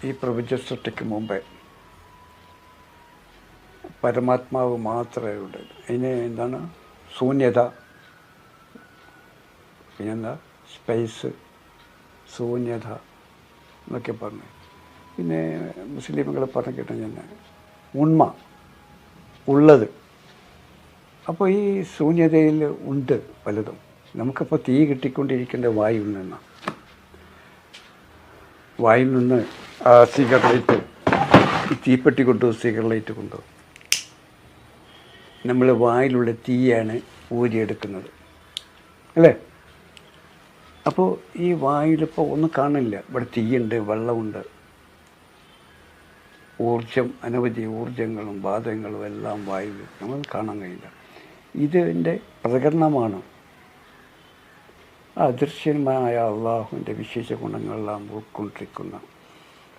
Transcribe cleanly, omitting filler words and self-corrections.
ഈ പ്രപഞ്ച സൃഷ്ടിക്ക് മുമ്പേ പരമാത്മാവ് മാത്രമേ ഉള്ളൂ. അതിന് എന്താണ് ശൂന്യത, പിന്നെന്താ സ്പേസ്, ശൂന്യത എന്നൊക്കെ പറഞ്ഞു. പിന്നെ മുസ്ലിമുകൾ പറഞ്ഞു കേട്ടോ ഞാൻ ഉണ്മ, ഉള്ളത്. അപ്പോൾ ഈ ശൂന്യതയിൽ ഉണ്ട് പലതും. നമുക്കിപ്പോൾ തീ കിട്ടിക്കൊണ്ടിരിക്കേണ്ട വായുവിൽ നിന്നാണ്. വായിൽ നിന്ന് ആ സിഗരറ്റ്, ഈ തീപ്പെട്ടി കൊണ്ടുപോകും, സിഗരറ്റ് കൊണ്ടുപോകും. നമ്മൾ വായിലുള്ള തീയാണ് ഊരിയെടുക്കുന്നത്, അല്ലേ? അപ്പോൾ ഈ വായിലിപ്പോൾ ഒന്നും കാണില്ല. ഇവിടെ തീയുണ്ട്, വെള്ളമുണ്ട്, ഊർജം, അനവധി ഊർജങ്ങളും വാദങ്ങളും എല്ലാം വായിൽ നമ്മൾ കാണാൻ കഴിയില്ല. ഇതിൻ്റെ പ്രകടനമാണ് അദൃശ്യമായ അള്ളാഹുവിൻ്റെ വിശേഷ ഗുണങ്ങളെല്ലാം ഉൾക്കൊണ്ടിരിക്കുന്ന